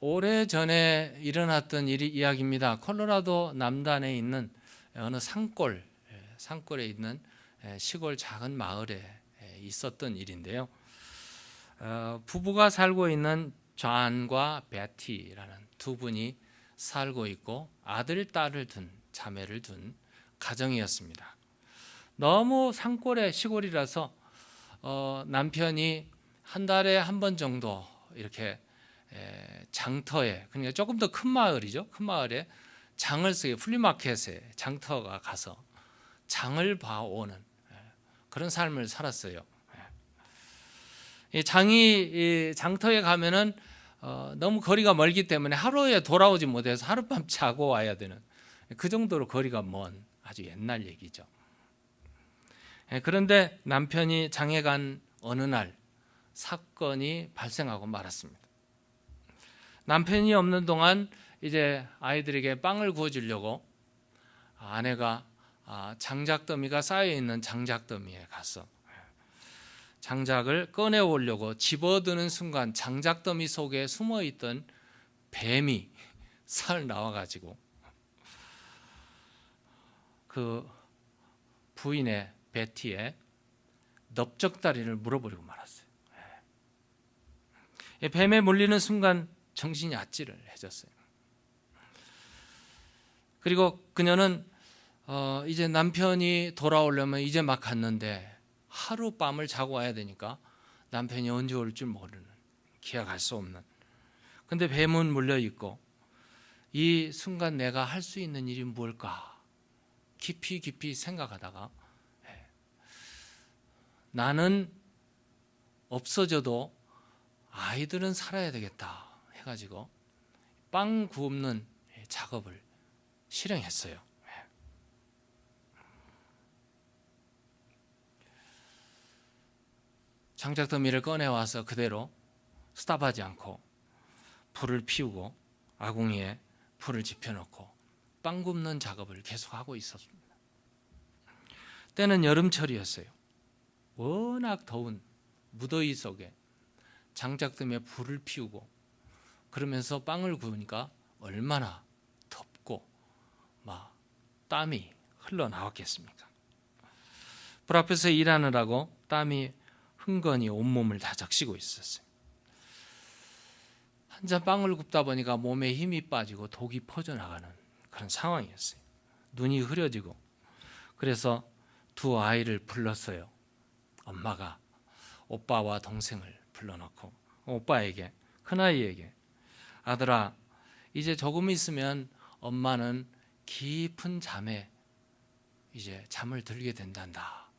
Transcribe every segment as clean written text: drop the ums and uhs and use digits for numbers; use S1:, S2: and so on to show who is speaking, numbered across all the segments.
S1: 오래전에 일어났던 이야기입니다. 콜로라도 남단에 있는 어느 산골에 있는 시골 작은 마을에 있었던 일인데요. 부부가 살고 있는 존과 베티라는 두 분이 살고 있고 아들, 딸을 둔 자매를 둔 가정이었습니다. 너무 산골의 시골이라서 남편이 한 달에 한 번 정도 이렇게 장터에, 그러니까 조금 더 큰 마을이죠. 큰 마을에 장을 쓰게 플리마켓에 장터가 가서 장을 봐오는 그런 삶을 살았어요. 이 장터에 가면은 너무 거리가 멀기 때문에 하루에 돌아오지 못해서 하룻밤 자고 와야 되는 그 정도로 거리가 먼 아주 옛날 얘기죠. 그런데 남편이 장에 간 어느 날 사건이 발생하고 말았습니다. 남편이 없는 동안 이제 아이들에게 빵을 구워주려고 아내가 장작더미가 쌓여있는 장작더미에 가서 장작을 꺼내오려고 집어드는 순간 장작더미 속에 숨어있던 뱀이 살 나와가지고 그 부인의 베티의 넓적다리를 물어버리고 말았어요. 뱀에 물리는 순간 정신이 아찔을 해졌어요. 그리고 그녀는 이제 남편이 돌아오려면 이제 막 갔는데 하룻밤을 자고 와야 되니까 남편이 언제 올 줄 모르는, 기약할 수 없는, 근데 뱀은 물려있고 이 순간 내가 할 수 있는 일이 뭘까 깊이 생각하다가 나는 없어져도 아이들은 살아야 되겠다 해가지고 빵 굽는 작업을 실행했어요. 장작더미를 꺼내와서 그대로 스탑하지 않고 불을 피우고 아궁이에 불을 지펴놓고 빵 굽는 작업을 계속하고 있었습니다. 때는 여름철이었어요. 워낙 더운 무더위 속에 장작더미에 불을 피우고 그러면서 빵을 구우니까 얼마나 덥고 막 땀이 흘러나왔겠습니까? 불 앞에서 일하느라고 땀이 흥건히 온몸을 다 적시고 있었어요. 한 잔 빵을 굽다 보니까 몸에 힘이 빠지고 독이 퍼져나가는 그런 상황이었어요. 눈이 흐려지고 그래서 두 아이를 불렀어요. 엄마가 오빠와 동생을 불러놓고 오빠에게, 큰아이에게, 아들아 이제 조금 있으면 엄마는 깊은 잠에 이제 잠을 들게 된단다.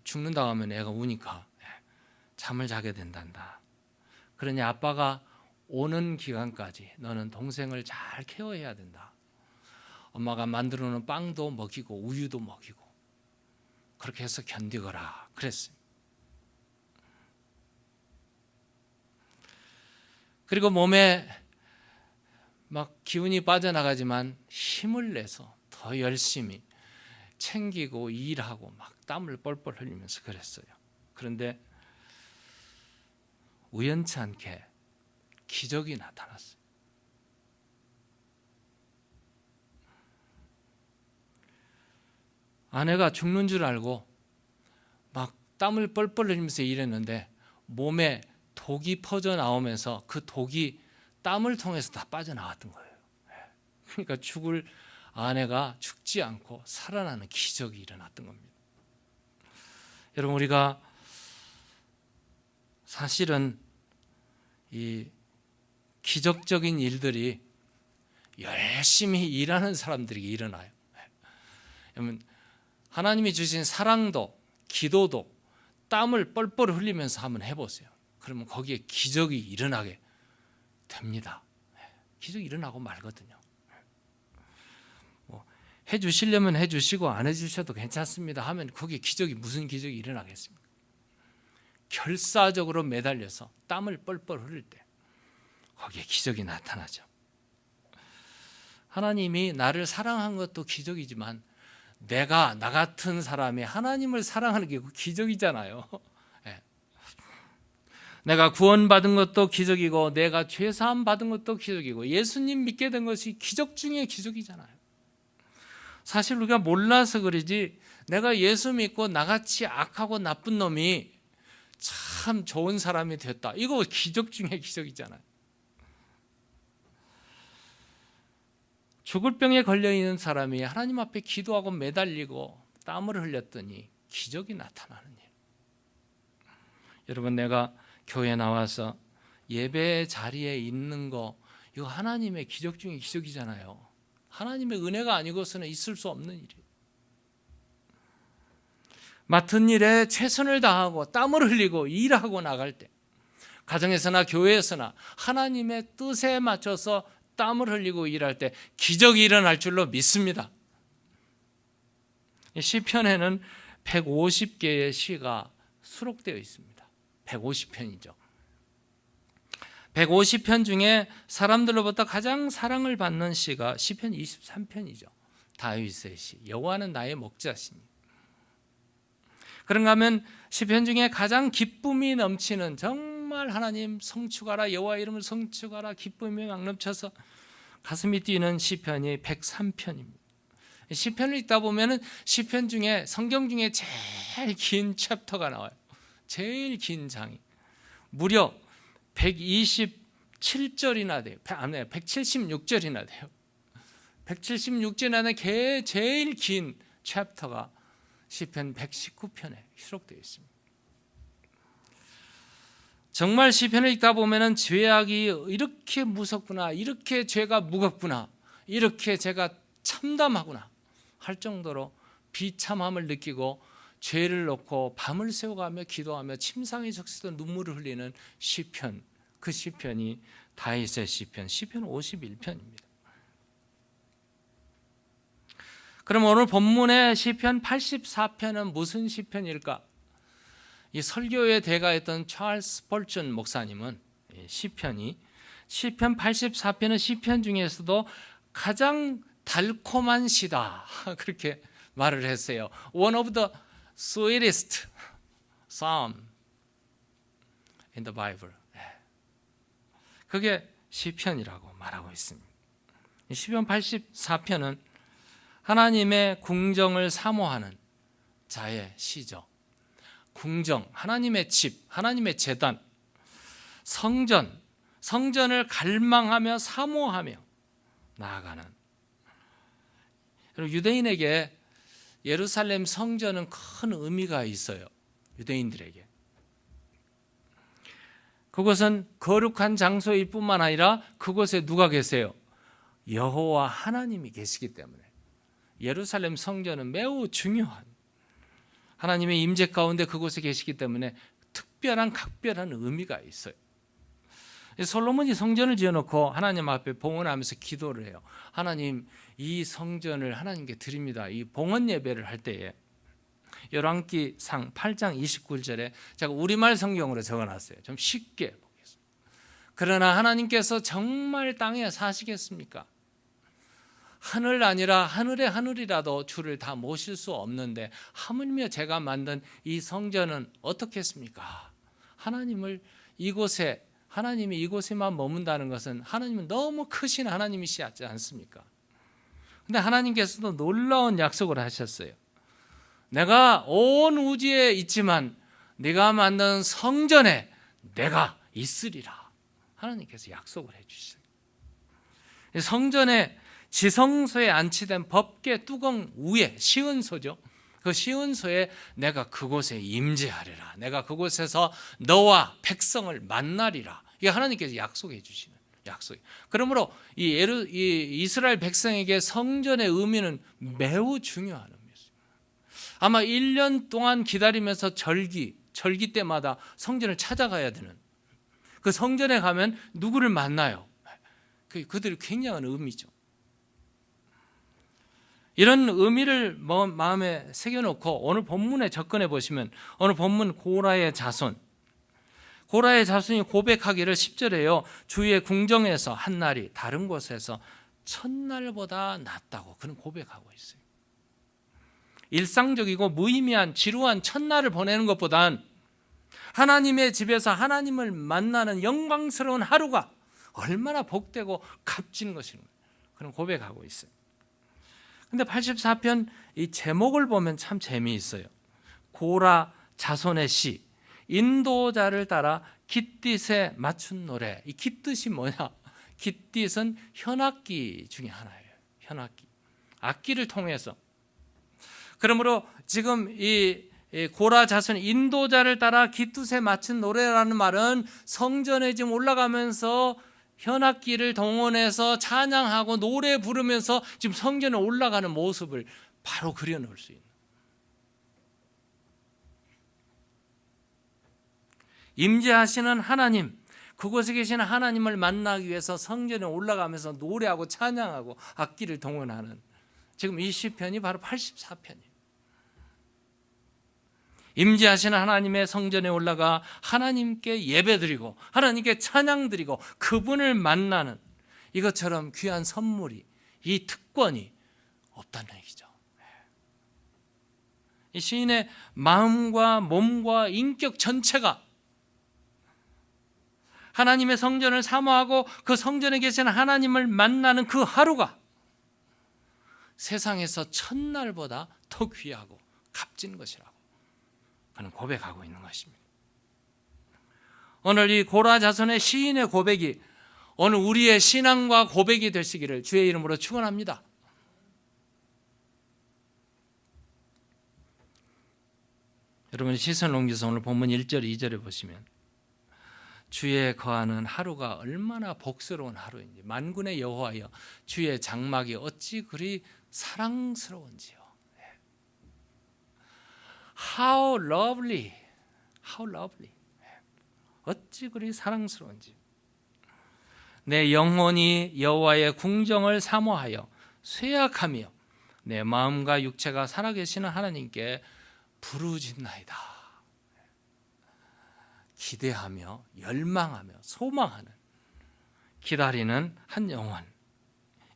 S1: 죽는다고 하면 애가 우니까 잠을 자게 된단다. 그러니 아빠가 오는 기간까지 너는 동생을 잘 케어해야 된다. 엄마가 만들어 놓은 빵도 먹이고 우유도 먹이고 그렇게 해서 견디거라 그랬어요. 그리고 몸에 막 기운이 빠져나가지만 힘을 내서 더 열심히 챙기고 일하고 막 땀을 뻘뻘 흘리면서 그랬어요. 그런데 우연치 않게 기적이 나타났어요. 아내가 죽는 줄 알고 막 땀을 뻘뻘 흘리면서 일했는데 몸에 독이 퍼져 나오면서 그 독이 땀을 통해서 다 빠져나왔던 거예요. 그러니까 죽을 아내가 죽지 않고 살아나는 기적이 일어났던 겁니다. 여러분, 우리가 사실은 이 기적적인 일들이 열심히 일하는 사람들에게 일어나요. 여러분, 하나님이 주신 사랑도 기도도 땀을 뻘뻘 흘리면서 한번 해보세요. 그러면 거기에 기적이 일어나게 됩니다. 기적이 일어나고 말거든요. 해주시려면 해주시고 안 해주셔도 괜찮습니다 하면 거기에 기적이, 무슨 기적이 일어나겠습니까? 결사적으로 매달려서 땀을 뻘뻘 흘릴 때 거기에 기적이 나타나죠. 하나님이 나를 사랑한 것도 기적이지만 내가, 나 같은 사람이 하나님을 사랑하는 게 기적이잖아요. 내가 구원받은 것도 기적이고 내가 죄사함 받은 것도 기적이고 예수님 믿게 된 것이 기적 중에 기적이잖아요. 사실 우리가 몰라서 그러지 내가 예수 믿고 나같이 악하고 나쁜 놈이 참 좋은 사람이 됐다. 이거 기적 중에 기적이잖아요. 죽을 병에 걸려있는 사람이 하나님 앞에 기도하고 매달리고 땀을 흘렸더니 기적이 나타나는 일. 여러분, 내가 교회에 나와서 예배 자리에 있는 거 이거 하나님의 기적 중에 기적이잖아요. 하나님의 은혜가 아니고서는 있을 수 없는 일이에요. 맡은 일에 최선을 다하고 땀을 흘리고 일하고 나갈 때 가정에서나 교회에서나 하나님의 뜻에 맞춰서 땀을 흘리고 일할 때 기적이 일어날 줄로 믿습니다. 시편에는 150개의 시가 수록되어 있습니다. 150편이죠. 150편 중에 사람들로부터 가장 사랑을 받는 시가 시편 23편이죠. 다윗의 시, 여호와는 나의 목자시니. 그런가 하면 시편 중에 가장 기쁨이 넘치는, 정말 하나님 성축하라, 여호와 이름을 성축하라, 기쁨이 막 넘쳐서 가슴이 뛰는 시편이 103편입니다. 시편을 읽다 보면은 시편 중에, 성경 중에 제일 긴 챕터가 나와요. 제일 긴 장이 무려 127절이나 돼요. 176절이나 돼요. 176절이나 되는 제일 긴 챕터가 시편 119편에 수록되어 있습니다. 정말 시편을 읽다 보면은 죄악이 이렇게 무섭구나, 이렇게 죄가 무겁구나, 이렇게 제가 참담하구나 할 정도로 비참함을 느끼고 죄를 놓고 밤을 새워가며 기도하며 침상에 적시던 눈물을 흘리는 시편, 그 시편이 다윗의 시편, 시편 51편입니다. 그럼 오늘 본문의 시편 84편은 무슨 시편일까? 이 설교의 대가였던 찰스 펄튼 목사님은 시편 84편은 시편 중에서도 가장 달콤한 시다, 그렇게 말을 했어요. One of the sweetest psalm in the Bible. 그게 시편이라고 말하고 있습니다. 시편 84편은 하나님의 궁정을 사모하는 자의 시죠. 궁정, 하나님의 집, 하나님의 제단, 성전을 갈망하며 사모하며 나아가는. 유대인에게 예루살렘 성전은 큰 의미가 있어요. 유대인들에게. 그곳은 거룩한 장소일 뿐만 아니라 그곳에 누가 계세요? 여호와 하나님이 계시기 때문에 예루살렘 성전은 매우 중요한, 하나님의 임재 가운데 그곳에 계시기 때문에 특별한 각별한 의미가 있어요. 솔로몬이 성전을 지어놓고 하나님 앞에 봉헌하면서 기도를 해요. 하나님, 이 성전을 하나님께 드립니다. 이 봉헌 예배를 할 때에 열왕기상 8장 29절에 제가 우리말 성경으로 적어놨어요. 좀 쉽게 보겠습니다. 그러나 하나님께서 정말 땅에 사시겠습니까? 하늘 아니라 하늘의 하늘이라도 주를 다 모실 수 없는데 하물며 제가 만든 이 성전은 어떻겠습니까? 하나님이 이곳에만 머문다는 것은 하나님은 너무 크신 하나님이시지 않습니까? 근데 하나님께서도 놀라운 약속을 하셨어요. 내가 온 우주에 있지만 네가 만든 성전에 내가 있으리라. 하나님께서 약속을 해주셨어요. 성전에 지성소에 안치된 법궤 뚜껑 위에, 시은소죠. 그 시은소에 내가 그곳에 임재하리라. 내가 그곳에서 너와 백성을 만나리라. 이게 하나님께서 약속해 주시는 약속. 그러므로 이 이스라엘 백성에게 성전의 의미는 매우 중요한 의미였어요. 아마 1년 동안 기다리면서 절기 때마다 성전을 찾아가야 되는, 그 성전에 가면 누구를 만나요? 그들이 굉장한 의미죠. 이런 의미를 마음에 새겨놓고 오늘 본문에 접근해 보시면, 오늘 본문 고라의 자손이 고백하기를 10절에요. 주의 궁정에서 한 날이 다른 곳에서 첫날보다 낫다고 그는 고백하고 있어요. 일상적이고 무의미한 지루한 첫날을 보내는 것보단 하나님의 집에서 하나님을 만나는 영광스러운 하루가 얼마나 복되고 값진 것인가, 그런 고백하고 있어요. 근데 84편 이 제목을 보면 참 재미있어요. 고라 자손의 시, 인도자를 따라 깃딧에 맞춘 노래. 이 깃딧이 뭐냐? 깃딧은 현악기 중에 하나예요. 현악기, 악기를 통해서. 그러므로 지금 이 고라 자손 인도자를 따라 깃딧에 맞춘 노래라는 말은 성전에 지금 올라가면서 현악기를 동원해서 찬양하고 노래 부르면서 지금 성전에 올라가는 모습을 바로 그려놓을 수 있는, 임재하시는 하나님, 그곳에 계시는 하나님을 만나기 위해서 성전에 올라가면서 노래하고 찬양하고 악기를 동원하는, 지금 이 시편이 바로 84편이에요. 임재하시는 하나님의 성전에 올라가 하나님께 예배드리고 하나님께 찬양드리고 그분을 만나는 이것처럼 귀한 선물이, 이 특권이 없다는 얘기죠. 이 시인의 마음과 몸과 인격 전체가 하나님의 성전을 사모하고 그 성전에 계시는 하나님을 만나는 그 하루가 세상에서 첫날보다 더 귀하고 값진 것이라고 그는 고백하고 있는 것입니다. 오늘 이 고라 자손의 시인의 고백이 오늘 우리의 신앙과 고백이 되시기를 주의 이름으로 축원합니다. 여러분 시선을 옮겨서 오늘 본문 1절 2절에 보시면 주의 거하는 하루가 얼마나 복스러운 하루인지, 만군의 여호와여 주의 장막이 어찌 그리 사랑스러운지요. How lovely, how lovely. 어찌 그리 사랑스러운지. 내 영혼이 여호와의 궁정을 사모하여 쇠약하며 내 마음과 육체가 살아계시는 하나님께 부르짖나이다. 기대하며 열망하며 소망하는, 기다리는 한 영혼.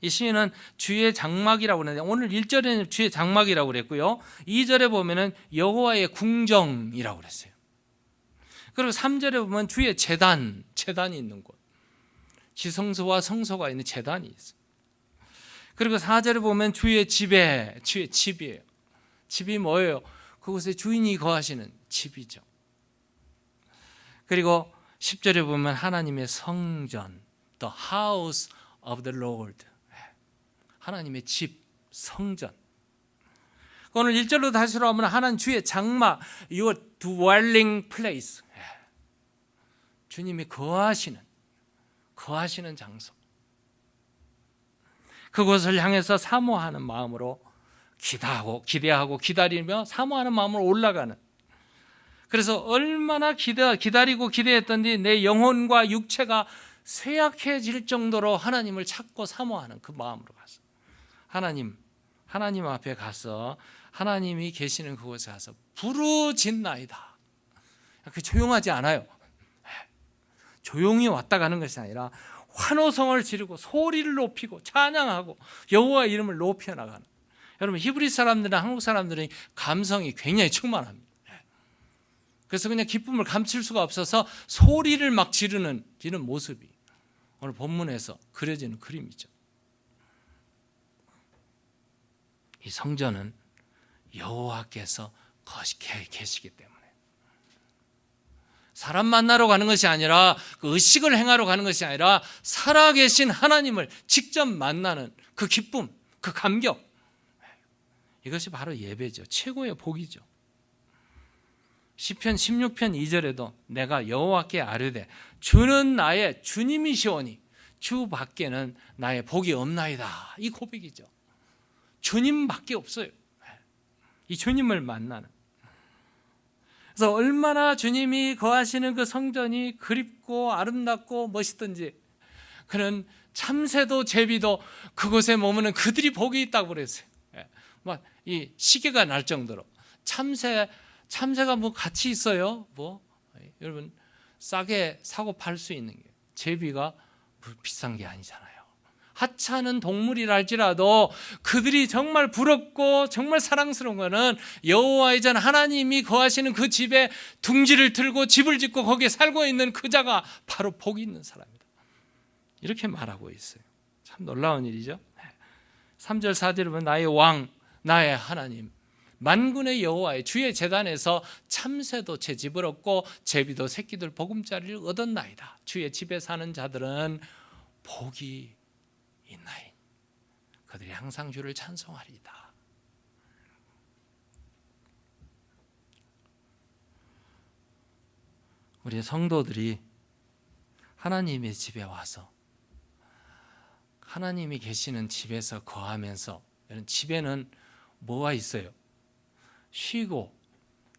S1: 이 시인은 주의 장막이라고 그러는데 오늘 1절에는 주의 장막이라고 그랬고요, 2절에 보면은 여호와의 궁정이라고 그랬어요. 그리고 3절에 보면 주의 제단이 있는 곳, 지성소와 성소가 있는 제단이 있어요. 그리고 4절에 보면 주의 집이에요. 집이 뭐예요? 그곳에 주인이 거하시는 집이죠. 그리고 10절에 보면 하나님의 성전, the house of the Lord, 하나님의 집, 성전. 오늘 1절로 다시 돌아오면 하나님 주의 장막, your dwelling place, 주님이 거하시는 장소, 그곳을 향해서 사모하는 마음으로 기대하고 기다리며 사모하는 마음으로 올라가는. 그래서 얼마나 기다리고 기대했던지 내 영혼과 육체가 쇠약해질 정도로 하나님을 찾고 사모하는 그 마음으로 가서 하나님 앞에 가서 하나님이 계시는 그곳에 가서 부르짖나이다. 그 조용하지 않아요. 조용히 왔다 가는 것이 아니라 환호성을 지르고 소리를 높이고 찬양하고 여호와 이름을 높여 나가는. 여러분 히브리 사람들이나 한국 사람들은 감성이 굉장히 충만합니다. 그래서 그냥 기쁨을 감출 수가 없어서 소리를 막 지르는 모습이 오늘 본문에서 그려지는 그림이죠. 이 성전은 여호와께서 계시기 때문에 사람 만나러 가는 것이 아니라 그 의식을 행하러 가는 것이 아니라 살아계신 하나님을 직접 만나는 그 기쁨, 그 감격, 이것이 바로 예배죠. 최고의 복이죠. 시편 16편 2절에도 내가 여호와께 아뢰되 주는 나의 주님이시오니 주 밖에는 나의 복이 없나이다. 이 고백이죠. 주님밖에 없어요. 이 주님을 만나는. 그래서 얼마나 주님이 거하시는 그 성전이 그립고 아름답고 멋있던지, 그는 참새도 제비도 그곳에 머무는 그들이 복이 있다고 그랬어요. 막 이 시계가 날 정도로 참새가 뭐 같이 있어요? 여러분 싸게 사고 팔 수 있는 게, 제비가 비싼 게 아니잖아요. 하찮은 동물이라 할지라도 그들이 정말 부럽고 정말 사랑스러운 것은 여호와의 전 하나님이 거하시는 그 집에 둥지를 틀고 집을 짓고 거기에 살고 있는 그 자가 바로 복이 있는 사람이다. 이렇게 말하고 있어요. 참 놀라운 일이죠. 3절 4절에 보면 나의 왕 나의 하나님 만군의 여호와의 주의 제단에서 참새도 제 집을 얻고 제비도 새끼들 보금자리를 얻었나이다. 주의 집에 사는 자들은 복이 있나이. 그들이 항상 주를 찬송하리이다. 우리 성도들이 하나님의 집에 와서 하나님이 계시는 집에서 거하면서, 집에는 뭐가 있어요? 쉬고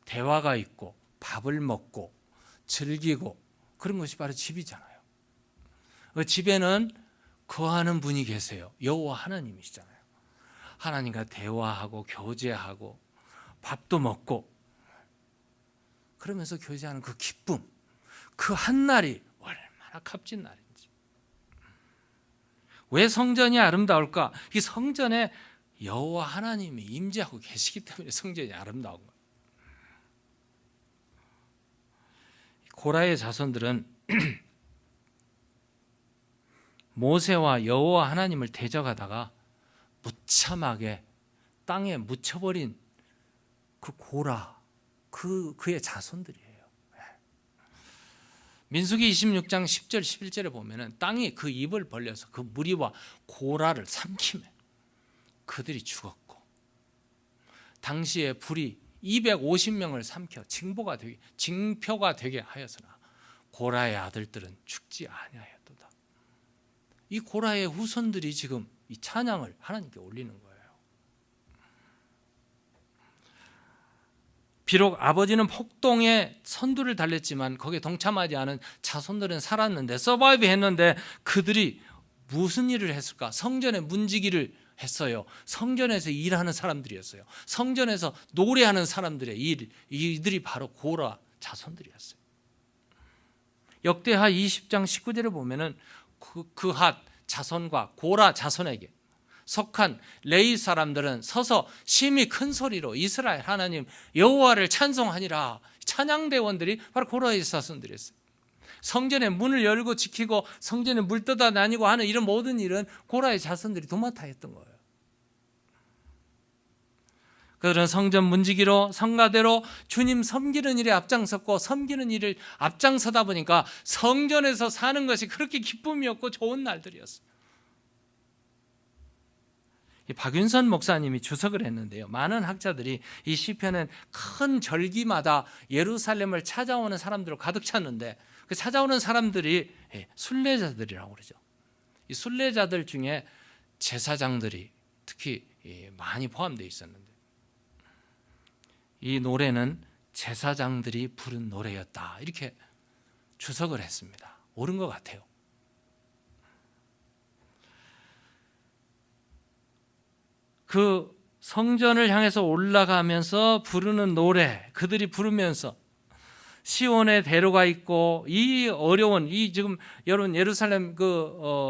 S1: 대화가 있고 밥을 먹고 즐기고 그런 것이 바로 집이잖아요. 그 집에는 거하는 분이 계세요. 여호와 하나님이시잖아요. 하나님과 대화하고 교제하고 밥도 먹고 그러면서 교제하는 그 기쁨, 그 한날이 얼마나 값진 날인지. 왜 성전이 아름다울까? 이 성전에 여호와 하나님이 임재하고 계시기 때문에 성전이 아름다운 거예요. 고라의 자손들은 모세와 여호와 하나님을 대적하다가 무참하게 땅에 묻혀버린 그 고라, 그의 자손들이에요. 민수기 26장 10절 11절에 보면은 땅이 그 입을 벌려서 그 무리와 고라를 삼키매 그들이 죽었고, 당시에 불이 250명을 삼켜 징표가 되게 하였으나 고라의 아들들은 죽지 아니하였도다. 이 고라의 후손들이 지금 이 찬양을 하나님께 올리는 거예요. 비록 아버지는 폭동에 선두를 달렸지만 거기에 동참하지 않은 자손들은 살았는데, 서바이브 했는데, 그들이 무슨 일을 했을까? 성전의 문지기를 했어요. 성전에서 일하는 사람들이었어요. 성전에서 노래하는 사람들의 이들이 바로 고라 자손들이었어요. 역대하 20장 19절에 보면은 그핫 자손과 고라 자손에게 속한 레위 사람들은 서서 심히 큰 소리로 이스라엘 하나님 여호와를 찬송하니라. 찬양대원들이 바로 고라의 자손들이었어요. 성전의 문을 열고 지키고 성전에 물 떠다 다니고 하는 이런 모든 일은 고라의 자손들이 도맡아 했던 거예요. 그들은 성전 문지기로 성가대로 주님 섬기는 일에 앞장섰고, 섬기는 일을 앞장서다 보니까 성전에서 사는 것이 그렇게 기쁨이었고 좋은 날들이었어요. 박윤선 목사님이 주석을 했는데요, 많은 학자들이 이 시편은 큰 절기마다 예루살렘을 찾아오는 사람들로 가득 찼는데, 그 찾아오는 사람들이 순례자들이라고 그러죠. 이 순례자들 중에 제사장들이 특히 많이 포함되어 있었는데, 이 노래는 제사장들이 부른 노래였다, 이렇게 주석을 했습니다. 옳은 것 같아요. 그 성전을 향해서 올라가면서 부르는 노래, 그들이 부르면서 시온에 대로가 있고, 이 어려운 지금 여러분 예루살렘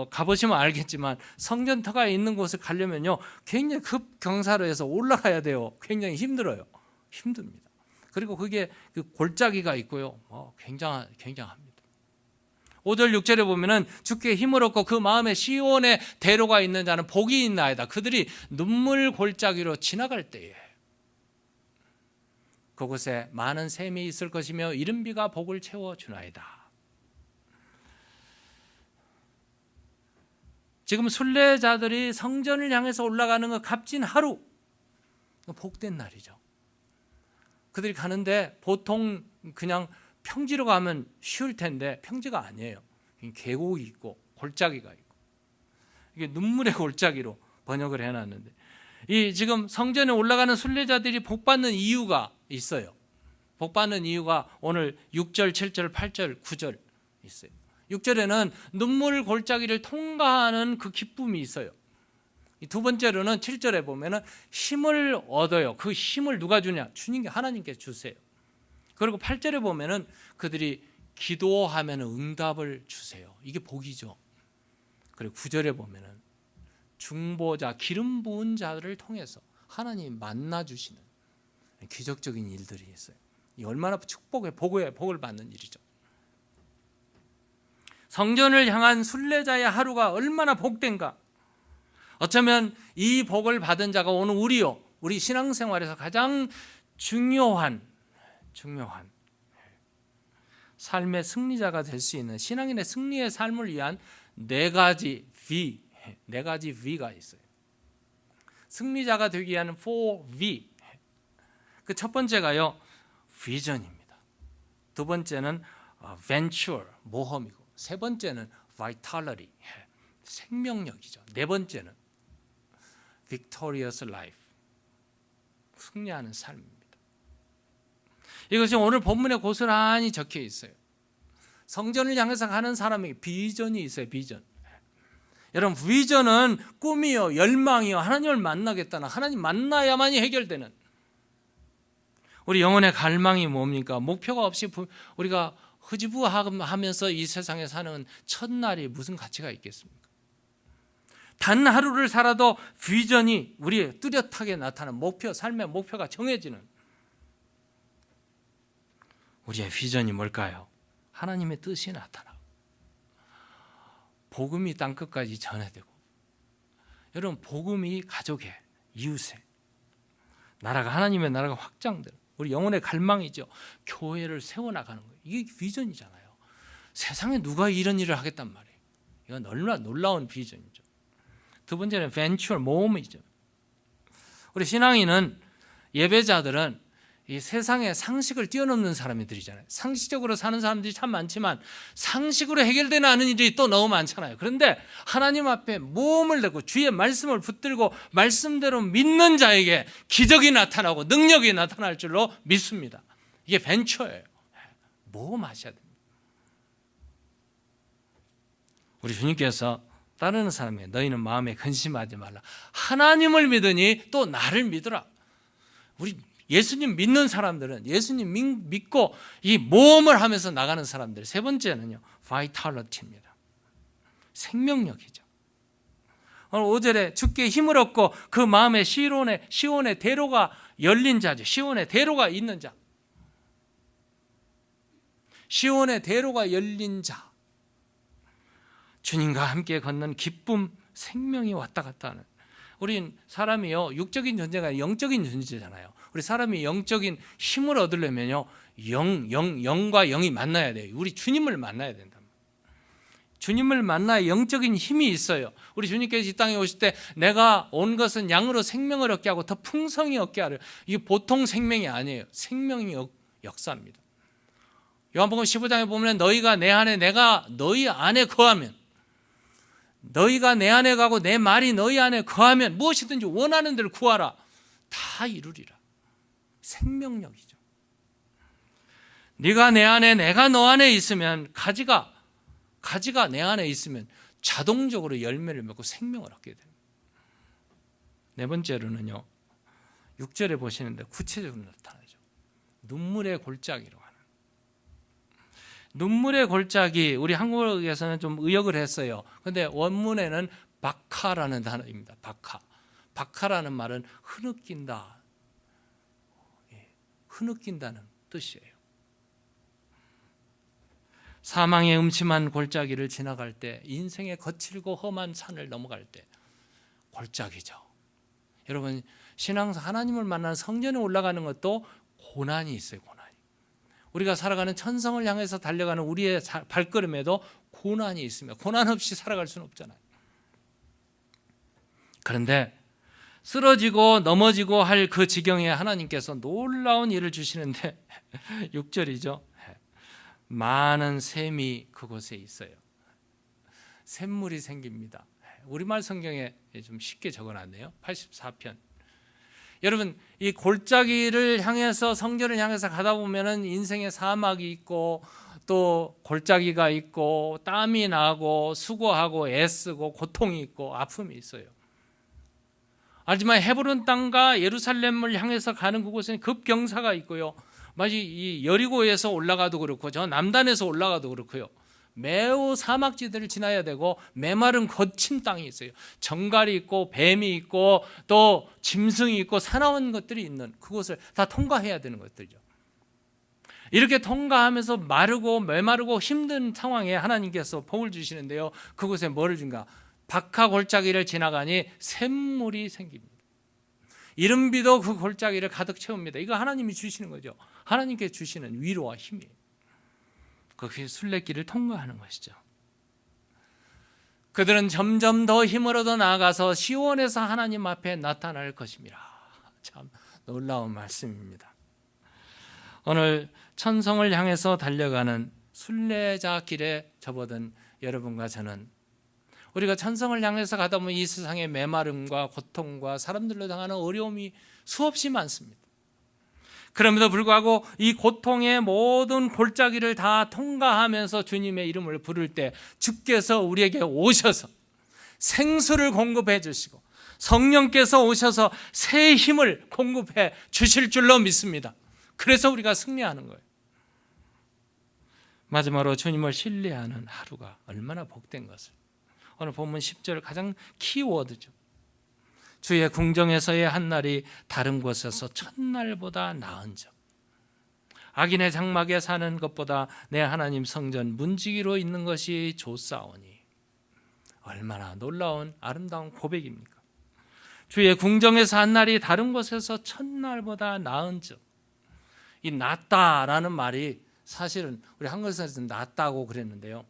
S1: 가보시면 알겠지만 성전터가 있는 곳을 가려면요 굉장히 급경사로해서 올라가야 돼요. 굉장히 힘들어요. 힘듭니다. 그리고 그게 그 골짜기가 있고요. 굉장합니다. 5절 6절에 보면은 주께 힘을 얻고 그 마음에 시온의 대로가 있는 자는 복이 있나이다. 그들이 눈물 골짜기로 지나갈 때에 그곳에 많은 샘이 있을 것이며 이른 비가 복을 채워주나이다. 지금 순례자들이 성전을 향해서 올라가는 그 값진 하루, 복된 날이죠. 그들이 가는데 보통 그냥 평지로 가면 쉬울 텐데 평지가 아니에요. 계곡이 있고 골짜기가 있고, 이게 눈물의 골짜기로 번역을 해놨는데, 이 지금 성전에 올라가는 순례자들이 복받는 이유가 있어요. 복받는 이유가 오늘 6절, 7절, 8절, 9절 있어요. 6절에는 눈물 골짜기를 통과하는 그 기쁨이 있어요. 두 번째로는 7절에 보면은 힘을 얻어요. 그 힘을 누가 주냐? 주님께, 하나님께서 주세요. 그리고 8절에 보면은 그들이 기도하면 응답을 주세요. 이게 복이죠. 그리고 9절에 보면은 중보자, 기름 부은 자를 통해서 하나님이 만나 주시는 기적적인 일들이 있어요. 이 얼마나 축복의 복을 받는 일이죠. 성전을 향한 순례자의 하루가 얼마나 복된가. 어쩌면 이 복을 받은 자가 오늘 우리 신앙생활에서 가장 중요한 삶의 승리자가 될 수 있는, 신앙인의 승리의 삶을 위한 네 가지 V가 있어요. 승리자가 되기 위한 4V. 그 첫 번째가요, 비전입니다. 두 번째는 venture, 모험이고, 세 번째는 vitality, 생명력이죠. 네 번째는 victorious life, 승리하는 삶입니다. 이것이 오늘 본문에 고스란히 적혀 있어요. 성전을 향해서 가는 사람에게 비전이 있어요. 비전. 여러분, 비전은 꿈이요, 열망이요, 하나님을 만나겠다는, 하나님 만나야만이 해결되는, 우리 영혼의 갈망이 뭡니까? 목표가 없이 우리가 흐지부하면서 이 세상에 사는 첫날이 무슨 가치가 있겠습니까? 단 하루를 살아도 비전이 우리의 뚜렷하게 나타나는 목표, 삶의 목표가 정해지는, 우리의 비전이 뭘까요? 하나님의 뜻이 나타나고 복음이 땅끝까지 전해되고, 여러분, 복음이 가족의, 이웃의, 나라가, 하나님의 나라가 확장되는, 우리 영혼의 갈망이죠. 교회를 세워나가는 거예요. 이게 비전이잖아요. 세상에 누가 이런 일을 하겠단 말이에요. 이건 얼마나 놀라운 비전이죠. 두 번째는 벤처, 모험이죠. 우리 신앙인은, 예배자들은 이 세상의 상식을 뛰어넘는 사람들이잖아요. 상식적으로 사는 사람들이 참 많지만 상식으로 해결되지 않은 일이 또 너무 많잖아요. 그런데 하나님 앞에 모험을 내고 주의 말씀을 붙들고 말씀대로 믿는 자에게 기적이 나타나고 능력이 나타날 줄로 믿습니다. 이게 벤처예요. 모험하셔야 됩니다. 우리 주님께서 따르는 사람에게 너희는 마음에 근심하지 말라. 하나님을 믿으니 또 나를 믿으라. 우리 예수님 믿는 사람들은 예수님 믿고 이 모험을 하면서 나가는 사람들. 세 번째는요, vitality입니다. 생명력이죠. 오늘 5절에 주께 힘을 얻고 그 마음에 시온의 대로가 열린 자죠. 시온의 대로가 있는 자. 시온의 대로가 열린 자. 주님과 함께 걷는 기쁨, 생명이 왔다 갔다 하는. 우린 사람이요, 육적인 존재가 아니라 영적인 존재잖아요. 우리 사람이 영적인 힘을 얻으려면요, 영과 영이 만나야 돼요. 우리 주님을 만나야 된다. 주님을 만나야 영적인 힘이 있어요. 우리 주님께서 이 땅에 오실 때 내가 온 것은 양으로 생명을 얻게 하고 더 풍성히 얻게 하려. 이게 보통 생명이 아니에요. 생명의 역사입니다. 요한복음 15장에 보면 너희가 내 안에, 내가 너희 안에 거하면, 너희가 내 안에 가고 내 말이 너희 안에 거하면 무엇이든지 원하는 대로 구하라. 다 이루리라. 생명력이죠. 네가 내 안에, 내가 너 안에 있으면, 가지가 내 안에 있으면 자동적으로 열매를 맺고 생명을 얻게 됩니다. 네 번째로는요, 6절에 보시는데 구체적으로 나타나죠. 눈물의 골짜기로 하는. 눈물의 골짜기, 우리 한국에서는 좀 의역을 했어요. 그런데 원문에는 박하라는 단어입니다. 박하라는 말은 흐느낀다, 흐느낀다는 뜻이에요. 사망의 음침한 골짜기를 지나갈 때, 인생의 거칠고 험한 산을 넘어갈 때 골짜기죠. 여러분, 신앙에서 하나님을 만나는 성전에 올라가는 것도 고난이 있어요. 고난이. 우리가 살아가는 천성을 향해서 달려가는 우리의 발걸음에도 고난이 있습니다. 고난 없이 살아갈 수는 없잖아요. 그런데 쓰러지고 넘어지고 할 그 지경에 하나님께서 놀라운 일을 주시는데 6절이죠. 많은 샘이 그곳에 있어요. 샘물이 생깁니다. 우리말 성경에 좀 쉽게 적어놨네요. 84편. 여러분, 이 골짜기를 향해서, 성전을 향해서 가다 보면은 인생의 사막이 있고 또 골짜기가 있고 땀이 나고 수고하고 애쓰고 고통이 있고 아픔이 있어요. 하지만 헤브론 땅과 예루살렘을 향해서 가는 그곳에는 급경사가 있고요. 마치 이 여리고에서 올라가도 그렇고 저 남단에서 올라가도 그렇고요. 매우 사막지대를 지나야 되고 메마른 거친 땅이 있어요. 정갈이 있고 뱀이 있고 또 짐승이 있고 사나운 것들이 있는 그곳을 다 통과해야 되는 것들이죠. 이렇게 통과하면서 마르고 메마르고 힘든 상황에 하나님께서 복을 주시는데요. 그곳에 뭐를 준가? 박하 골짜기를 지나가니 샘물이 생깁니다. 이른비도 그 골짜기를 가득 채웁니다. 이거 하나님이 주시는 거죠. 하나님께 주시는 위로와 힘이에요. 그 순례길을 통과하는 것이죠. 그들은 점점 더 힘을 얻어 나아가서 시온에서 하나님 앞에 나타날 것입니다. 참 놀라운 말씀입니다. 오늘 천성을 향해서 달려가는 순례자 길에 접어든 여러분과 저는 우리가 천성을 향해서 가다 보면 이 세상의 메마름과 고통과 사람들로 당하는 어려움이 수없이 많습니다. 그럼에도 불구하고 이 고통의 모든 골짜기를 다 통과하면서 주님의 이름을 부를 때 주께서 우리에게 오셔서 생수를 공급해 주시고 성령께서 오셔서 새 힘을 공급해 주실 줄로 믿습니다. 그래서 우리가 승리하는 거예요. 마지막으로 주님을 신뢰하는 하루가 얼마나 복된 것을. 오늘 본문 10절 가장 키워드죠. 주의 궁정에서의 한 날이 다른 곳에서 첫날보다 나은 점. 악인의 장막에 사는 것보다 내 하나님 성전 문지기로 있는 것이 좋사오니. 얼마나 놀라운 아름다운 고백입니까? 주의 궁정에서 한 날이 다른 곳에서 첫날보다 나은 점. 이 낫다라는 말이 사실은 우리 한글에서 낫다고 그랬는데요.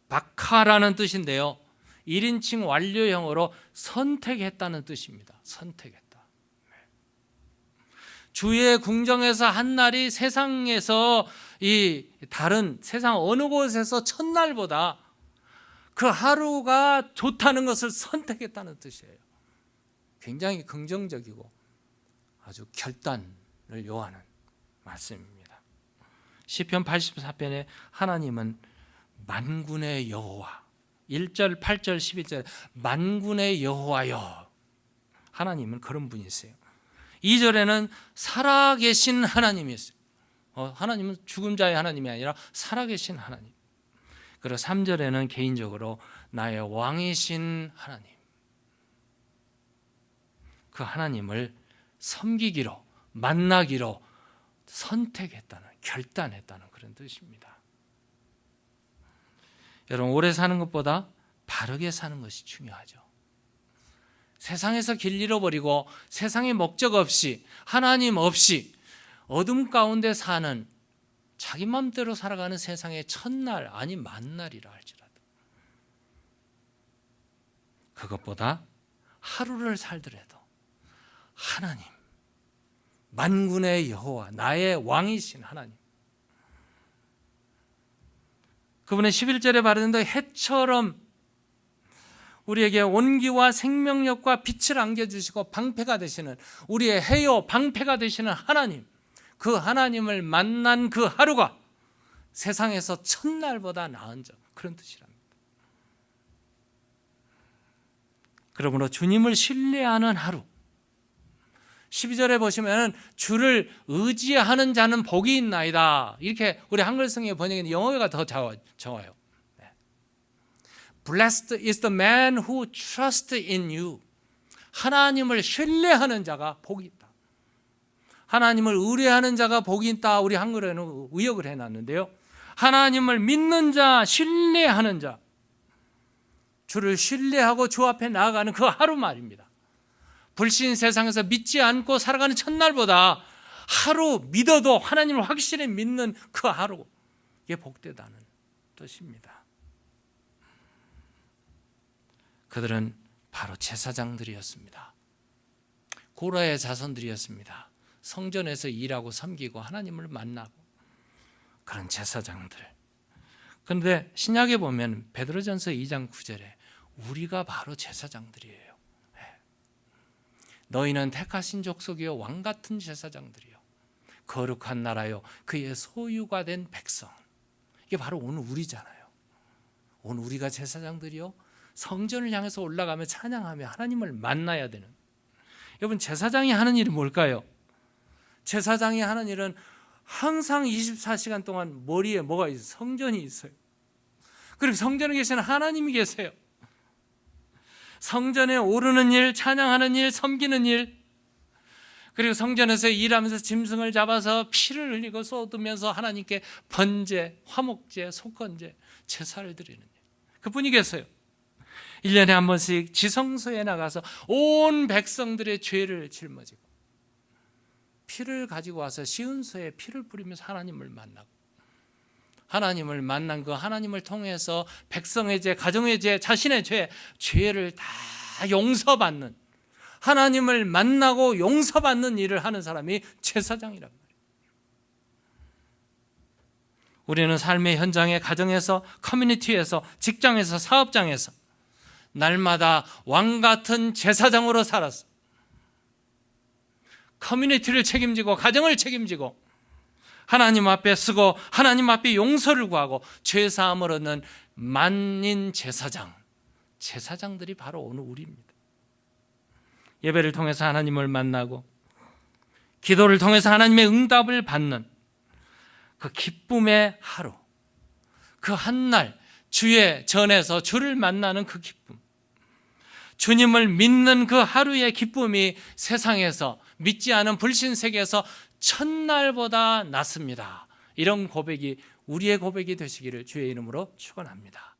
S1: 박하라는 뜻인데요. 1인칭 완료형으로 선택했다는 뜻입니다. 선택했다. 주의 궁정에서 한 날이 세상에서 이 다른 세상 어느 곳에서 첫날보다 그 하루가 좋다는 것을 선택했다는 뜻이에요. 굉장히 긍정적이고 아주 결단을 요하는 말씀입니다. 시편 84편에 하나님은 만군의 여호와 1절, 8절, 12절 만군의 여호와여 하나님은 그런 분이세요. 2절에는 살아계신 하나님이세요. 하나님은 죽은 자의 하나님이 아니라 살아계신 하나님. 그리고 3절에는 개인적으로 나의 왕이신 하나님. 그 하나님을 섬기기로 만나기로 선택했다는 결단했다는 그런 뜻입니다. 여러분 오래 사는 것보다 바르게 사는 것이 중요하죠. 세상에서 길 잃어버리고 세상의 목적 없이 하나님 없이 어둠 가운데 사는 자기 맘대로 살아가는 세상의 첫날 아니 만날이라 할지라도 그것보다 하루를 살더라도 하나님 만군의 여호와 나의 왕이신 하나님 그분의 11절에 바르는데 해처럼 우리에게 온기와 생명력과 빛을 안겨주시고 방패가 되시는 우리의 해요 방패가 되시는 하나님 그 하나님을 만난 그 하루가 세상에서 첫날보다 나은 점 그런 뜻이랍니다. 그러므로 주님을 신뢰하는 하루 12절에 보시면 주를 의지하는 자는 복이 있나이다. 이렇게 우리 한글 성경의 번역에는 영어가 더 적어요. Blessed is the man who trusts in you. 하나님을 신뢰하는 자가 복이 있다. 하나님을 의뢰하는 자가 복이 있다. 우리 한글에는 의역을 해놨는데요. 하나님을 믿는 자, 신뢰하는 자. 주를 신뢰하고 주 앞에 나아가는 그 하루 말입니다. 불신 세상에서 믿지 않고 살아가는 첫날보다 하루 믿어도 하나님을 확실히 믿는 그 하루 이게 복되다는 뜻입니다. 그들은 바로 제사장들이었습니다. 고라의 자손들이었습니다. 성전에서 일하고 섬기고 하나님을 만나고 그런 제사장들. 그런데 신약에 보면 베드로전서 2장 9절에 우리가 바로 제사장들이에요. 너희는 택하신 족속이요 왕 같은 제사장들이요 거룩한 나라요 그의 소유가 된 백성. 이게 바로 오늘 우리잖아요. 오늘 우리가 제사장들이요 성전을 향해서 올라가며 찬양하며 하나님을 만나야 되는. 여러분 제사장이 하는 일이 뭘까요? 제사장이 하는 일은 항상 24시간 동안 머리에 뭐가 있어요? 성전이 있어요. 그리고 성전에 계시는 하나님이 계세요. 성전에 오르는 일, 찬양하는 일, 섬기는 일, 그리고 성전에서 일하면서 짐승을 잡아서 피를 흘리고 쏟으면서 하나님께 번제, 화목제, 속건제, 제사를 드리는 일. 그분이 계세요. 1년에 한 번씩 지성소에 나가서 온 백성들의 죄를 짊어지고 피를 가지고 와서 시은소에 피를 뿌리면서 하나님을 만나고, 하나님을 만난 그 하나님을 통해서 백성의 죄, 가정의 죄, 자신의 죄를 다 용서받는, 하나님을 만나고 용서받는 일을 하는 사람이 제사장이란 말이에요. 우리는 삶의 현장에, 가정에서, 커뮤니티에서, 직장에서, 사업장에서 날마다 왕같은 제사장으로 살았어. 커뮤니티를 책임지고 가정을 책임지고 하나님 앞에 쓰고 하나님 앞에 용서를 구하고 죄사함을 얻는 만인 제사장, 제사장들이 바로 오늘 우리입니다. 예배를 통해서 하나님을 만나고 기도를 통해서 하나님의 응답을 받는 그 기쁨의 하루, 그 한날 주의 전에서 주를 만나는 그 기쁨, 주님을 믿는 그 하루의 기쁨이 세상에서, 믿지 않은 불신 세계에서 첫날보다 낫습니다. 이런 고백이 우리의 고백이 되시기를 주의 이름으로 축원합니다.